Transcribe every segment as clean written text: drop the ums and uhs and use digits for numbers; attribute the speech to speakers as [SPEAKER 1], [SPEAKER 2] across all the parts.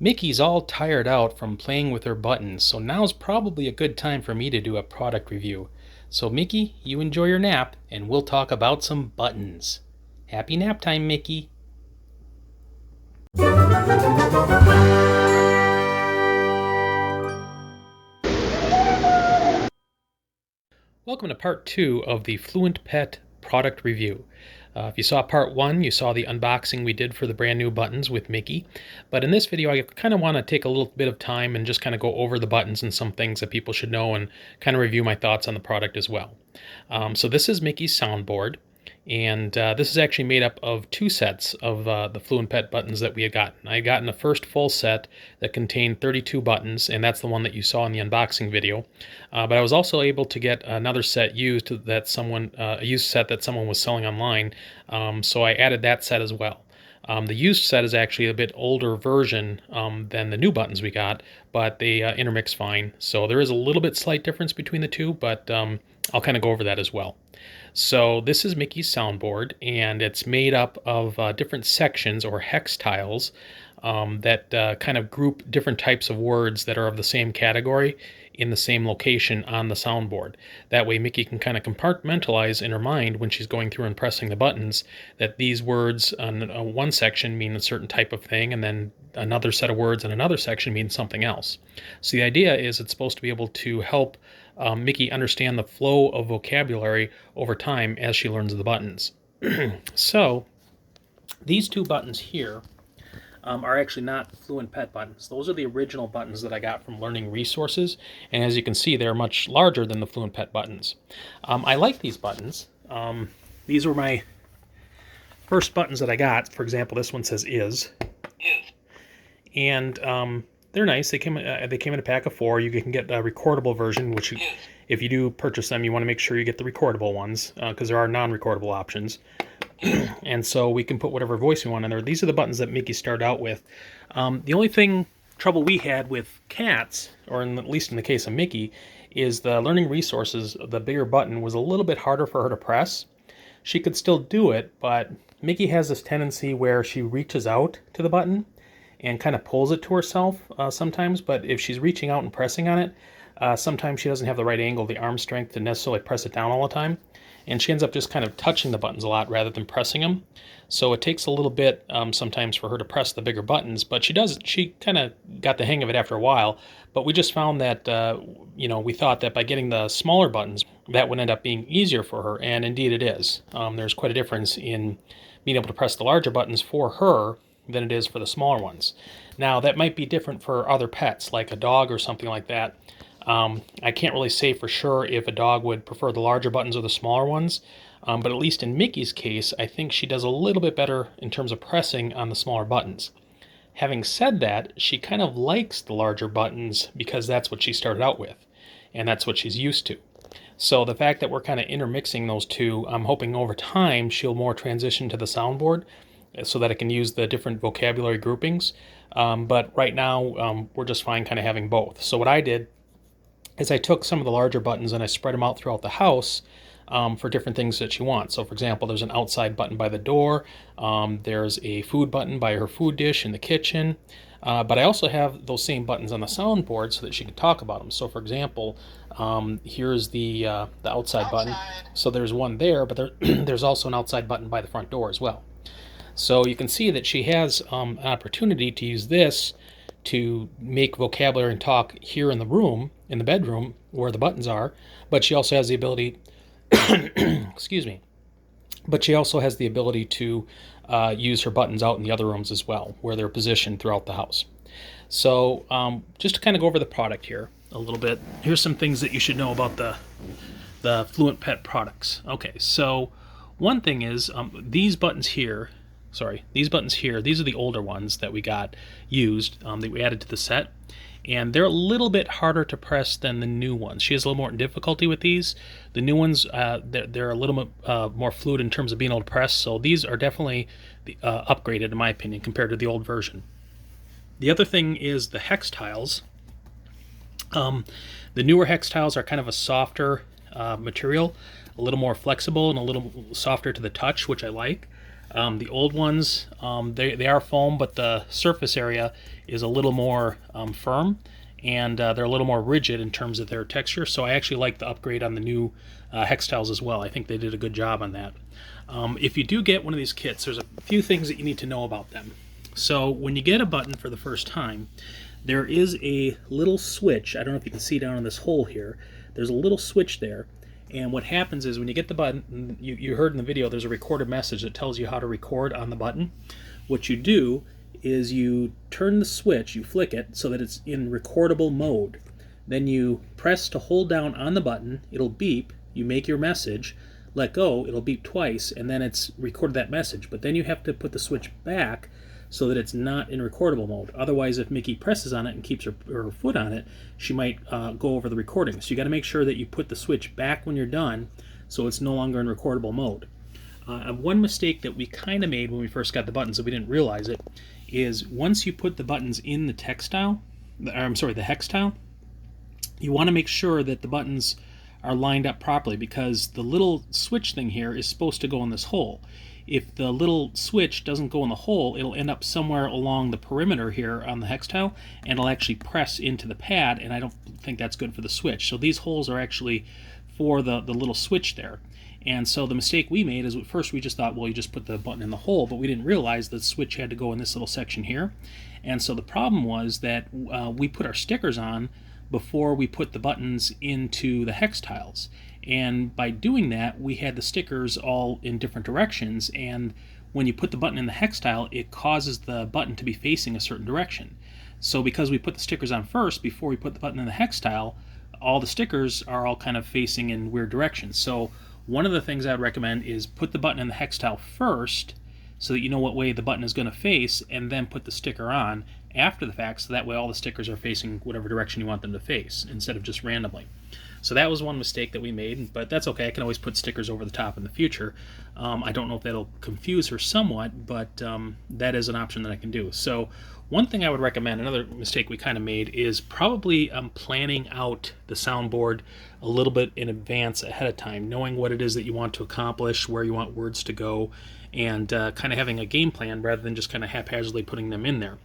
[SPEAKER 1] Mickey's all tired out from playing with her buttons, so now's probably a good time for me to do a product review. So Mickey, you enjoy your nap, and we'll talk about some buttons. Happy nap time, Mickey. Welcome to part 2 of the Fluent Pet product review. If you saw part 1, you saw the unboxing we did for the brand new buttons with Mickey. But in this video, I kind of want to take a little bit of time and just kind of go over the buttons and some things that people should know and kind of review my thoughts on the product as well. So this is Mickey's soundboard. And this is actually made up of 2 sets of the Fluent Pet buttons that we had gotten. I had gotten the first full set that contained 32 buttons, and that's the one that you saw in the unboxing video. But I was also able to get another set used that a used set that someone was selling online. So I added that set as well. The used set is actually a bit older version than the new buttons we got, but they intermix fine. So there is a little bit slight difference between the two, but I'll kind of go over that as well. So this is Mickey's soundboard, and it's made up of different sections or hex tiles that kind of group different types of words that are of the same category in the same location on the soundboard. That way Mickey can kind of compartmentalize in her mind when she's going through and pressing the buttons that these words on one section mean a certain type of thing, and then another set of words in another section means something else. So the idea is it's supposed to be able to help Mickey understand the flow of vocabulary over time as she learns the buttons. So these 2 buttons here are actually not Fluent Pet buttons. Those are the original buttons that I got from Learning Resources, and as you can see, they're much larger than the Fluent Pet buttons. I like these buttons. These were my first buttons that I got. For example, this one says is. And they're nice. They came in a pack of 4. You can get a recordable version, which if you do purchase them, you want to make sure you get the recordable ones because there are non-recordable options. And so we can put whatever voice we want in there. These are the buttons that Mickey started out with. The only trouble we had with cats, or at least in the case of Mickey, is the Learning Resources, the bigger button, was a little bit harder for her to press. She could still do it, but Mickey has this tendency where she reaches out to the button and kind of pulls it to herself sometimes, but if she's reaching out and pressing on it, sometimes she doesn't have the right angle, the arm strength to necessarily press it down all the time, and she ends up just kind of touching the buttons a lot rather than pressing them. So it takes a little bit sometimes for her to press the bigger buttons, but she kind of got the hang of it after a while. But we just found that, we thought that by getting the smaller buttons, that would end up being easier for her, and indeed it is. There's quite a difference in being able to press the larger buttons for her than it is for the smaller ones. Now, that might be different for other pets, like a dog or something like that. I can't really say for sure if a dog would prefer the larger buttons or the smaller ones, but at least in Mickey's case, I think she does a little bit better in terms of pressing on the smaller buttons. Having said that, she kind of likes the larger buttons because that's what she started out with, and that's what she's used to. So the fact that we're kind of intermixing those two, I'm hoping over time she'll more transition to the soundboard so that it can use the different vocabulary groupings. But right now, we're just fine kind of having both. So what I did is I took some of the larger buttons and I spread them out throughout the house for different things that she wants. So for example, there's an outside button by the door. There's a food button by her food dish in the kitchen. But I also have those same buttons on the soundboard so that she can talk about them. So for example, here's the outside button. So there's one there, but there's also an outside button by the front door as well. So you can see that she has an opportunity to use this to make vocabulary and talk here in the room, in the bedroom, where the buttons are, but she also has the ability, excuse me, but she also has the ability to use her buttons out in the other rooms as well, where they're positioned throughout the house. So just to kind of go over the product here a little bit, here's some things that you should know about the Fluent Pet products. Okay, so one thing is these buttons here, these are the older ones that we got used, that we added to the set, and they're a little bit harder to press than the new ones. She has a little more difficulty with these. The new ones, they're a little bit more fluid in terms of being able to press, so these are definitely upgraded in my opinion compared to the old version. The other thing is the Hex Tiles. The newer Hex Tiles are kind of a softer material, a little more flexible and a little softer to the touch, which I like. The old ones, they are foam, but the surface area is a little more firm, and they're a little more rigid in terms of their texture. So I actually like the upgrade on the new Hex Tiles as well. I think they did a good job on that. If you do get one of these kits, there's a few things that you need to know about them. So when you get a button for the first time, there is a little switch. I don't know if you can see down in this hole here. There's a little switch there. And what happens is when you get the button, you heard in the video, there's a recorded message that tells you how to record on the button. What you do is you turn the switch, you flick it so that it's in recordable mode. Then you press to hold down on the button, it'll beep, you make your message, let go, it'll beep twice, and then it's recorded that message. But then you have to put the switch back so that it's not in recordable mode. Otherwise, if Micky presses on it and keeps her foot on it, she might go over the recording. So you got to make sure that you put the switch back when you're done so it's no longer in recordable mode. One mistake that we kind of made when we first got the buttons, that we didn't realize it, is once you put the buttons in the the Hex Tile, you want to make sure that the buttons are lined up properly, because the little switch thing here is supposed to go in this hole. If the little switch doesn't go in the hole, it'll end up somewhere along the perimeter here on the Hex Tile, and it'll actually press into the pad, and I don't think that's good for the switch. So these holes are actually for the little switch there. And so the mistake we made is at first we just thought, well, you just put the button in the hole, but we didn't realize the switch had to go in this little section here. And so the problem was that we put our stickers on before we put the buttons into the Hex Tiles. And by doing that, we had the stickers all in different directions, and when you put the button in the Hex Tile, it causes the button to be facing a certain direction. So because we put the stickers on first before we put the button in the Hex Tile, all the stickers are all kind of facing in weird directions. So one of the things I would recommend is put the button in the Hex Tile first so that you know what way the button is going to face, and then put the sticker on after the fact, so that way all the stickers are facing whatever direction you want them to face instead of just randomly. So that was one mistake that we made, but that's okay. I can always put stickers over the top in the future. I don't know if that'll confuse her somewhat, but that is an option that I can do. So one thing I would recommend, another mistake we kind of made, is probably planning out the soundboard a little bit in advance ahead of time, knowing what it is that you want to accomplish, where you want words to go, and kind of having a game plan rather than just kind of haphazardly putting them in there.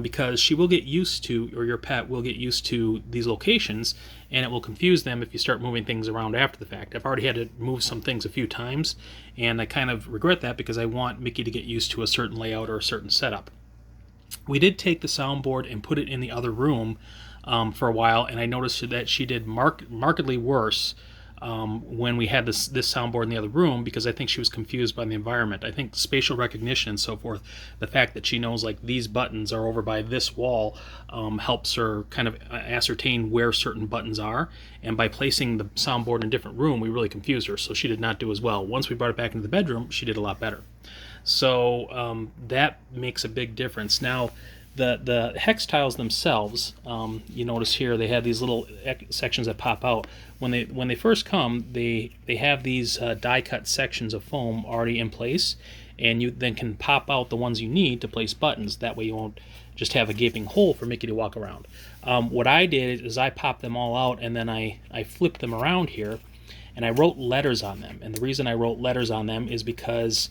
[SPEAKER 1] Because she will get used to, or your pet will get used to these locations, and it will confuse them if you start moving things around after the fact. I've already had to move some things a few times, and I kind of regret that because I want Micky to get used to a certain layout or a certain setup. We did take the soundboard and put it in the other room for a while, and I noticed that she did markedly worse when we had this soundboard in the other room, because I think she was confused by the environment. I think spatial recognition and so forth, the fact that she knows like these buttons are over by this wall, helps her kind of ascertain where certain buttons are, and by placing the soundboard in a different room, we really confused her, so she did not do as well. Once we brought it back into the bedroom, she did a lot better. So that makes a big difference. Now, the Hex Tiles themselves, you notice here they have these little sections that pop out. When they first come, they have these die-cut sections of foam already in place, and you then can pop out the ones you need to place buttons. That way you won't just have a gaping hole for Micky to walk around. What I did is I popped them all out, and then I flipped them around here, and I wrote letters on them. And the reason I wrote letters on them is because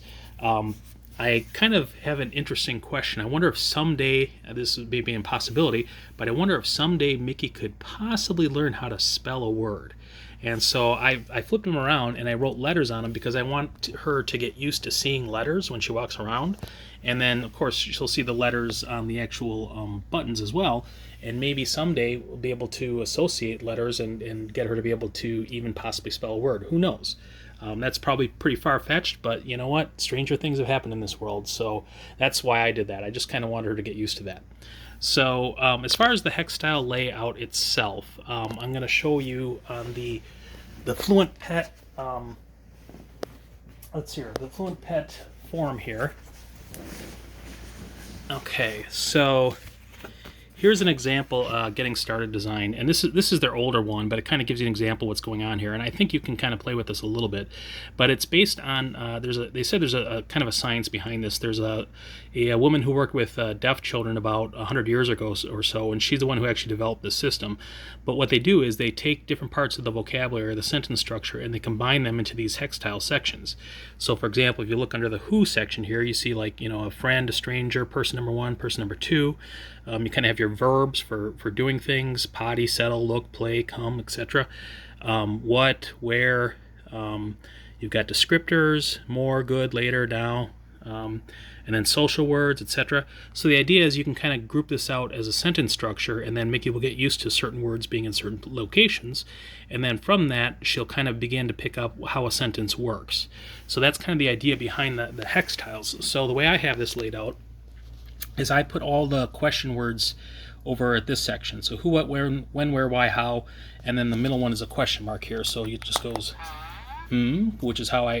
[SPEAKER 1] I kind of have an interesting question. I wonder if someday, this would be an impossibility, but I wonder if someday Micky could possibly learn how to spell a word. And so I flipped them around and I wrote letters on them because I want her to get used to seeing letters when she walks around. And then, of course, she'll see the letters on the actual buttons as well. And maybe someday we'll be able to associate letters and get her to be able to even possibly spell a word. Who knows? That's probably pretty far-fetched, but you know what? Stranger things have happened in this world, so that's why I did that. I just kind of wanted her to get used to that. So as far as the HexTile layout itself, I'm going to show you on the Fluent Pet, let's see here, the Fluent Pet form here. Okay, so here's an example getting started design, and this is their older one, but it kind of gives you an example of what's going on here, and I think you can kind of play with this a little bit. But it's based on they said there's a kind of a science behind this. There's a woman who worked with deaf children about 100 years ago or so, and she's the one who actually developed this system. But what they do is they take different parts of the vocabulary, the sentence structure, and they combine them into these hex tile sections. So for example, if you look under the who section here, you see, like, a friend, a stranger, person number one, person number two. You kind of have your verbs for doing things: potty, settle, look, play, come, etc. What, where. You've got descriptors: more, good, later, now, and then social words, etc. So the idea is you can kind of group this out as a sentence structure, and then Micky will get used to certain words being in certain locations, and then from that she'll kind of begin to pick up how a sentence works. So that's kind of the idea behind the hex tiles. So the way I have this laid out is I put all the question words over at this section. So who, what, where, when, where, why, how, and then the middle one is a question mark here. So it just goes which is how I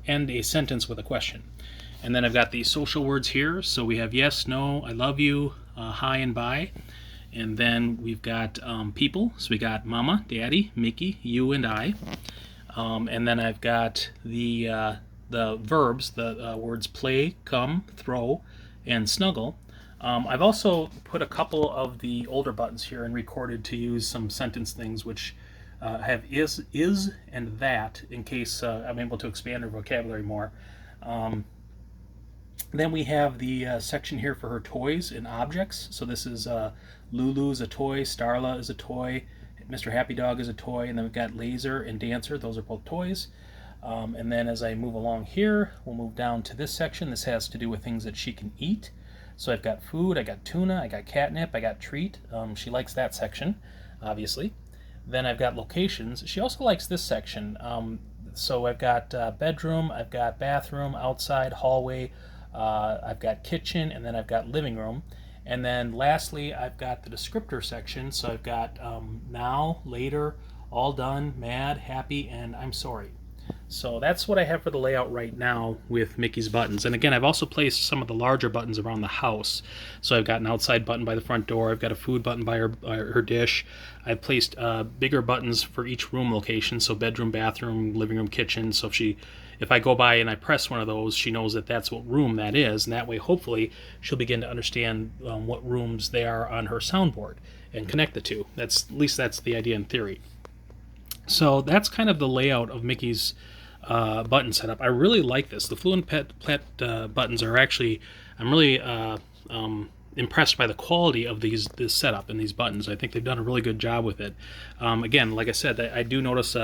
[SPEAKER 1] end a sentence with a question. And then I've got the social words here. So we have yes, no, I love you, hi, and bye. And then we've got people. So we got mama, daddy, Micky, you, and I. And then I've got the verbs, the words play, come, throw, and snuggle. I've also put a couple of the older buttons here and recorded to use some sentence things, which have is, and that, in case I'm able to expand her vocabulary more. Then we have the section here for her toys and objects. So this is Lulu is a toy, Starla is a toy, Mr. Happy Dog is a toy, and then we've got Laser and Dancer. Those are both toys. And then as I move along here, we'll move down to this section. This has to do with things that she can eat. So I've got food, I got tuna, I got catnip, I got treat. She likes that section, obviously. Then I've got locations. She also likes this section. So I've got bedroom, I've got bathroom, outside, hallway, I've got kitchen, and then I've got living room. And then lastly, I've got the descriptor section. So I've got now, later, all done, mad, happy, and I'm sorry. So that's what I have for the layout right now with Micky's buttons. And again, I've also placed some of the larger buttons around the house. So I've got an outside button by the front door. I've got a food button by her dish. I've placed bigger buttons for each room location. So bedroom, bathroom, living room, kitchen. So if I go by and I press one of those, she knows that that's what room that is. And that way, hopefully, she'll begin to understand what rooms they are on her soundboard and connect the two. At least that's the idea in theory. So that's kind of the layout of Micky's button setup. I really like this. The Fluent Pet buttons are actually, I'm really impressed by the quality of this setup and these buttons. I think they've done a really good job with it. Again, like I said, I do notice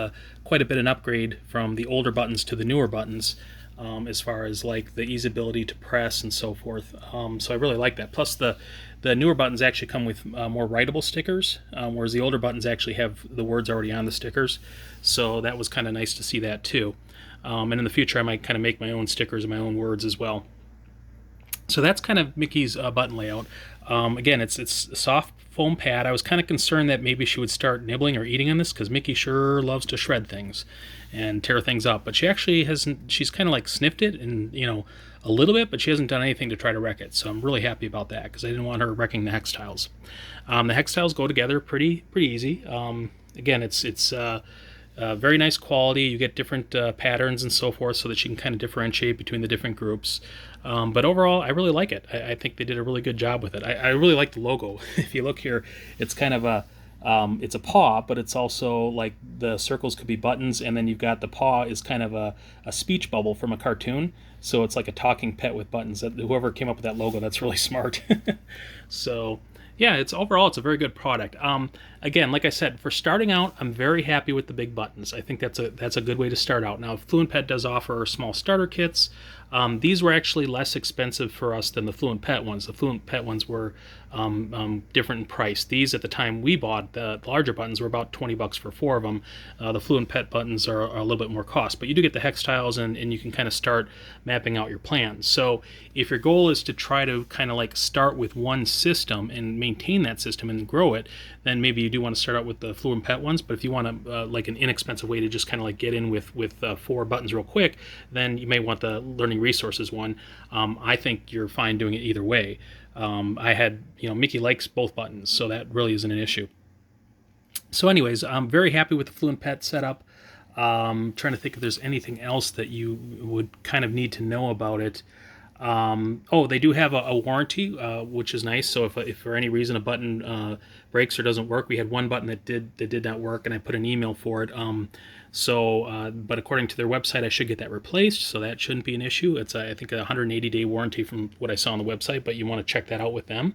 [SPEAKER 1] quite a bit an upgrade from the older buttons to the newer buttons, as far as like the easeability to press and so forth. So I really like that. Plus the newer buttons actually come with more writable stickers, whereas the older buttons actually have the words already on the stickers. So that was kind of nice to see that too. And in the future I might kind of make my own stickers and my own words as well. So that's kind of Micky's button layout. Again, it's a soft foam pad. I was kind of concerned that maybe she would start nibbling or eating on this, because Micky sure loves to shred things and tear things up. But she actually hasn't. She's kind of like sniffed it and a little bit, but she hasn't done anything to try to wreck it. So I'm really happy about that, because I didn't want her wrecking the hex tiles. The hex tiles go together pretty easy. Again, it's very nice quality. You get different patterns and so forth, so that you can kind of differentiate between the different groups. But overall, I really like it. I think they did a really good job with it. I really like the logo. If you look here, it's kind of it's a paw, but it's also like the circles could be buttons, and then you've got the paw is kind of a speech bubble from a cartoon. So it's like a talking pet with buttons. Whoever came up with that logo, that's really smart. So yeah, overall it's a very good product. Again, like I said, for starting out, I'm very happy with the big buttons. I think that's a good way to start out. Now, Fluent Pet does offer small starter kits. These were actually less expensive for us than the Fluent Pet ones. The Fluent Pet ones were different in price. These, at the time we bought, the larger buttons were about $20 for 4 of them. The Fluent Pet buttons are a little bit more cost, but you do get the hex tiles, and you can kind of start mapping out your plans. So if your goal is to try to kind of like start with one system and maintain that system and grow it, then maybe you do want to start out with the Fluent Pet ones. But if you want to like an inexpensive way to just kind of like get in with 4 buttons real quick, then you may want the Learning Resources one. I think you're fine doing it either way. I had, Micky likes both buttons, so that really isn't an issue. So anyways, I'm very happy with the Fluent Pet setup. Trying to think if there's anything else that you would kind of need to know about it. Oh, they do have a warranty, which is nice. So if for any reason a button breaks or doesn't work, we had one button that did not work, and I put an email for it. But according to their website, I should get that replaced, so that shouldn't be an issue. It's I think a 180-day warranty from what I saw on the website, but you want to check that out with them.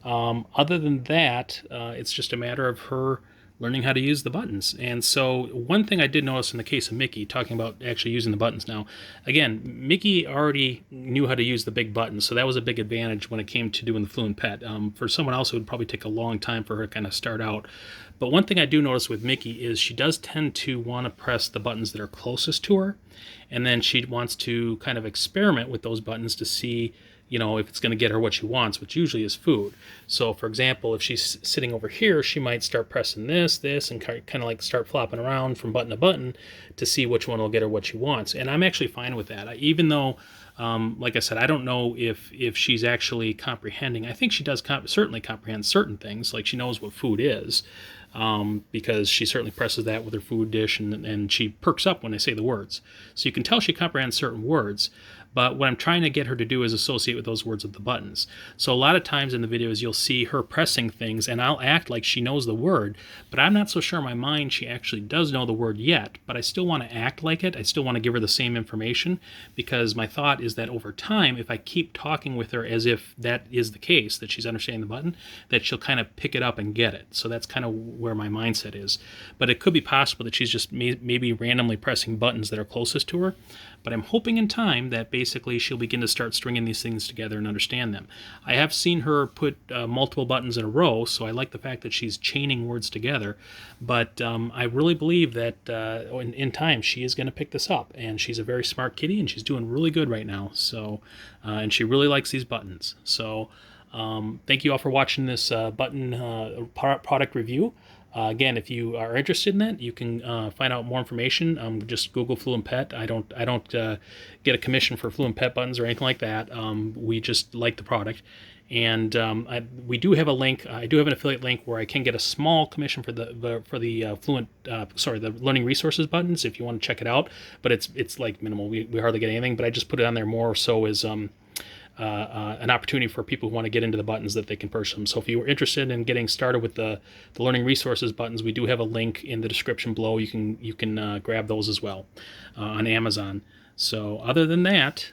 [SPEAKER 1] Other than that, it's just a matter of her learning how to use the buttons. And so one thing I did notice in the case of Micky, talking about actually using the buttons now, again, Micky already knew how to use the big buttons, so that was a big advantage when it came to doing the Fluent Pet. For someone else, it would probably take a long time for her to kind of start out. But one thing I do notice with Micky is she does tend to want to press the buttons that are closest to her, and then she wants to kind of experiment with those buttons to see if it's going to get her what she wants, which usually is food. So, for example, if she's sitting over here, she might start pressing this, and kind of like start flopping around from button to button to see which one will get her what she wants. And I'm actually fine with that, even though, like I said, I don't know if she's actually comprehending. I think she does certainly comprehend certain things, like she knows what food is. Because she certainly presses that with her food dish, and she perks up when I say the words. So you can tell she comprehends certain words, but what I'm trying to get her to do is associate with those words with the buttons. So a lot of times in the videos you'll see her pressing things, and I'll act like she knows the word, but I'm not so sure in my mind she actually does know the word yet, but I still want to act like it. I still want to give her the same information, because my thought is that over time, if I keep talking with her as if that is the case, that she's understanding the button, that she'll kind of pick it up and get it. So that's kind of where my mindset is. But it could be possible that she's just maybe randomly pressing buttons that are closest to her. But I'm hoping in time that basically she'll begin to start stringing these things together and understand them. I have seen her put multiple buttons in a row, so I like the fact that she's chaining words together. But I really believe that in time she is going to pick this up. And she's a very smart kitty, and she's doing really good right now. So, and she really likes these buttons. So thank you all for watching this button product review. Again, if you are interested in that, you can find out more information. Just Google Fluent Pet. I don't get a commission for Fluent Pet buttons or anything like that. We just like the product, and we do have a link. I do have an affiliate link where I can get a small commission for the the learning resources buttons if you want to check it out. But it's like minimal. We hardly get anything. But I just put it on there more so as an opportunity for people who want to get into the buttons that they can purchase them. So if you were interested in getting started with the learning resources buttons, we do have a link in the description below. You can grab those as well on Amazon. So other than that,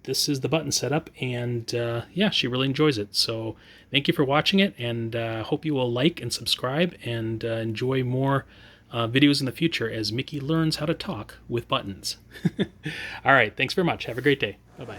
[SPEAKER 1] this is the button setup, and yeah, she really enjoys it. So thank you for watching it, and hope you will like and subscribe and enjoy more videos in the future as Micky learns how to talk with buttons. All right, thanks very much. Have a great day. Bye-bye.